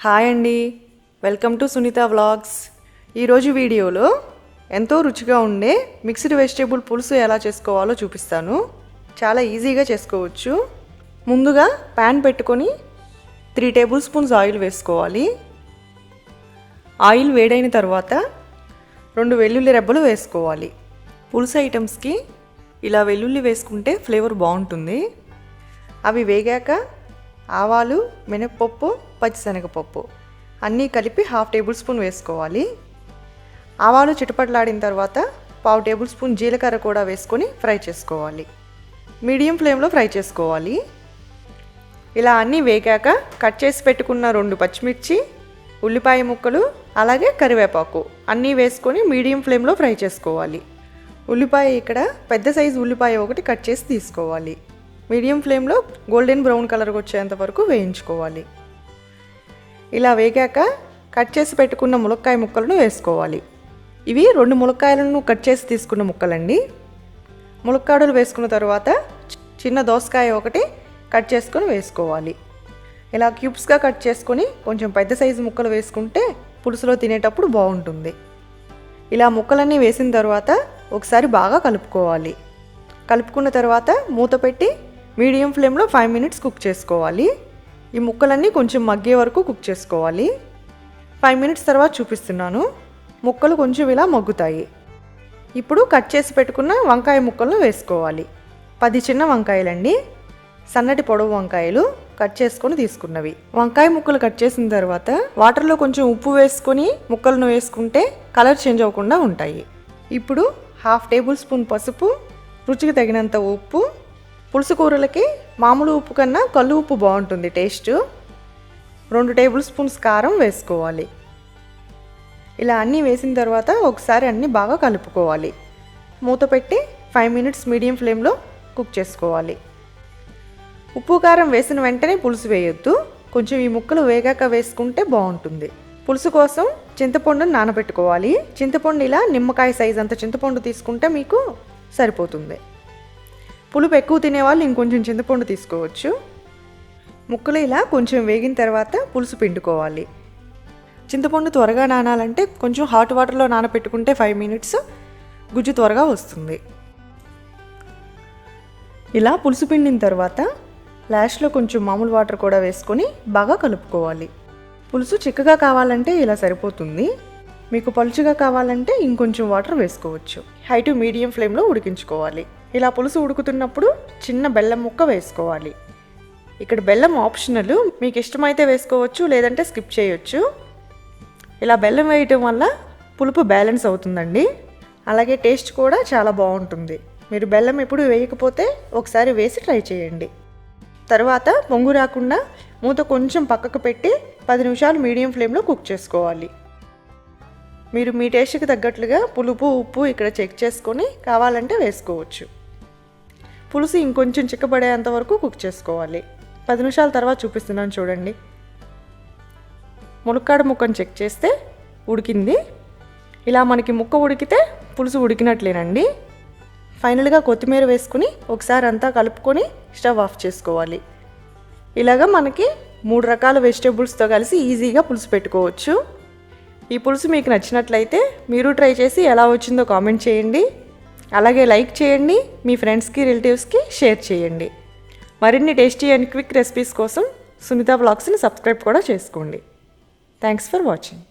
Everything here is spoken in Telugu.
హాయ్ అండి, వెల్కమ్ టు సునీత వ్లాగ్స్. ఈరోజు వీడియోలో ఎంతో రుచిగా ఉండే మిక్స్డ్ వెజిటేబుల్ పులుసు ఎలా చేసుకోవాలో చూపిస్తాను. చాలా ఈజీగా చేసుకోవచ్చు. ముందుగా ప్యాన్ పెట్టుకొని 3 టేబుల్ స్పూన్స్ ఆయిల్ వేసుకోవాలి. ఆయిల్ వేడైన తర్వాత 2 వెల్లుల్లి రెబ్బలు వేసుకోవాలి. పులుసు ఐటమ్స్కి ఇలా వెల్లుల్లి వేసుకుంటే ఫ్లేవర్ బాగుంటుంది. అవి వేగాక ఆవాలు, మినప్పప్పు, పచ్చిశనగపప్పు అన్నీ కలిపి 1/2 టేబుల్ స్పూన్ వేసుకోవాలి. ఆవాలు చిటపటలాడిన తర్వాత 1/2 టేబుల్ స్పూన్ జీలకర్ర కూడా వేసుకొని ఫ్రై చేసుకోవాలి. మీడియం ఫ్లేమ్లో ఫ్రై చేసుకోవాలి. ఇలా అన్నీ వేగాక కట్ చేసి పెట్టుకున్న 2 పచ్చిమిర్చి, ఉల్లిపాయ ముక్కలు, అలాగే కరివేపాకు అన్నీ వేసుకొని మీడియం ఫ్లేమ్లో ఫ్రై చేసుకోవాలి. ఉల్లిపాయ ఇక్కడ పెద్ద సైజు ఉల్లిపాయ ఒకటి కట్ చేసి తీసుకోవాలి. మీడియం ఫ్లేమ్లో గోల్డెన్ బ్రౌన్ కలర్కి వచ్చేంత వరకు వేయించుకోవాలి. ఇలా వేగాక కట్ చేసి పెట్టుకున్న ములక్కాయ ముక్కలను వేసుకోవాలి. ఇవి 2 ములక్కాయలను కట్ చేసి తీసుకున్న ముక్కలండి. ములక్కాడలు వేసుకున్న తర్వాత చిన్న దోసకాయ ఒకటి కట్ చేసుకొని వేసుకోవాలి. ఇలా క్యూబ్స్గా కట్ చేసుకొని కొంచెం పెద్ద సైజు ముక్కలు వేసుకుంటే పులుసులో తినేటప్పుడు బాగుంటుంది. ఇలా ముక్కలన్నీ వేసిన తర్వాత ఒకసారి బాగా కలుపుకోవాలి. కలుపుకున్న తర్వాత మూత పెట్టి మీడియం ఫ్లేమ్లో 5 మినిట్స్ కుక్ చేసుకోవాలి. ఈ ముక్కలన్నీ కొంచెం మగ్గే వరకు కుక్ చేసుకోవాలి. 5 మినిట్స్ తర్వాత చూపిస్తున్నాను. ముక్కలు కొంచెం ఇలా మగ్గుతాయి. ఇప్పుడు కట్ చేసి పెట్టుకున్న వంకాయ ముక్కలను వేసుకోవాలి. 10 చిన్న వంకాయలండి, సన్నటి పొడవు వంకాయలు కట్ చేసుకొని తీసుకున్నవి. వంకాయ ముక్కలు కట్ చేసిన తర్వాత వాటర్లో కొంచెం ఉప్పు వేసుకొని ముక్కలను వేసుకుంటే కలర్ చేంజ్ అవ్వకుండా ఉంటాయి. ఇప్పుడు 1/2 టేబుల్ స్పూన్ పసుపు, రుచికి తగినంత ఉప్పు. పులుసు కూరలకి మామూలు ఉప్పు కన్నా కల్లు ఉప్పు బాగుంటుంది టేస్ట్. 2 టేబుల్ స్పూన్స్ కారం వేసుకోవాలి. ఇలా అన్నీ వేసిన తర్వాత ఒకసారి అన్నీ బాగా కలుపుకోవాలి. మూత పెట్టి 5 మినిట్స్ మీడియం ఫ్లేమ్లో కుక్ చేసుకోవాలి. ఉప్పు కారం వేసిన వెంటనే పులుసు వేయొద్దు. కొంచెం ఈ ముక్కలు వేగాక వేసుకుంటే బాగుంటుంది. పులుసు కోసం చింతపండును నానబెట్టుకోవాలి. చింతపండు ఇలా నిమ్మకాయ సైజ్ అంత చింతపండు తీసుకుంటే మీకు సరిపోతుంది. పులుపు ఎక్కువ తినేవాళ్ళు ఇంకొంచెం చింతపండు తీసుకోవచ్చు. ముక్కలు ఇలా కొంచెం వేగిన తర్వాత పులుసు పిండుకోవాలి. చింతపండు త్వరగా నానాలంటే కొంచెం హాట్ వాటర్లో నానబెట్టుకుంటే 5 మినిట్స్ గుజ్జు త్వరగా వస్తుంది. ఇలా పులుసు పిండిన తర్వాత లాస్ట్లో కొంచెం మామూలు వాటర్ కూడా వేసుకొని బాగా కలుపుకోవాలి. పులుసు చిక్కగా కావాలంటే ఇలా సరిపోతుంది. మీకు పలుచగా కావాలంటే ఇంకొంచెం వాటర్ వేసుకోవచ్చు. హై టు మీడియం ఫ్లేమ్లో ఉడికించుకోవాలి. ఇలా పులుసు ఉడుకుతున్నప్పుడు చిన్న బెల్లం ముక్క వేసుకోవాలి. ఇక్కడ బెల్లం ఆప్షనల్, మీకు ఇష్టమైతే వేసుకోవచ్చు, లేదంటే స్కిప్ చేయొచ్చు. ఇలా బెల్లం వేయటం వల్ల పులుపు బ్యాలెన్స్ అవుతుందండి. అలాగే టేస్ట్ కూడా చాలా బాగుంటుంది. మీరు బెల్లం ఎప్పుడు వేయకపోతే ఒకసారి వేసి ట్రై చేయండి. తర్వాత పొంగు రాకుండా మూత కొంచెం పక్కకు పెట్టి 10 నిమిషాలు మీడియం ఫ్లేమ్లో కుక్ చేసుకోవాలి. మీరు మీ టేస్ట్కి తగ్గట్లుగా పులుపు, ఉప్పు ఇక్కడ చెక్ చేసుకొని కావాలంటే వేసుకోవచ్చు. పులుసు ఇంకొంచెం చిక్కబడేంత వరకు కుక్ చేసుకోవాలి. 10 నిమిషాల తర్వాత చూపిస్తున్నాను చూడండి. ములక్కాడ ముక్కను చెక్ చేస్తే ఉడికింది. ఇలా మనకి ముక్క ఉడికితే పులుసు ఉడికినట్లేనండి. ఫైనల్గా కొత్తిమీర వేసుకుని ఒకసారి అంతా కలుపుకొని స్టవ్ ఆఫ్ చేసుకోవాలి. ఇలాగా మనకి 3 రకాల వెజిటేబుల్స్తో కలిసి ఈజీగా పులుసు పెట్టుకోవచ్చు. ఈ పులుసు మీకు నచ్చినట్లయితే మీరు ట్రై చేసి ఎలా వచ్చిందో కామెంట్ చేయండి. అలాగే లైక్ చేయండి. మీ ఫ్రెండ్స్కి, రిలేటివ్స్కి షేర్ చేయండి. మరిన్ని టేస్టీ అండ్ క్విక్ రెసిపీస్ కోసం సునీత వ్లాగ్స్ని సబ్స్క్రైబ్ కూడా చేసుకోండి. Thanks for watching.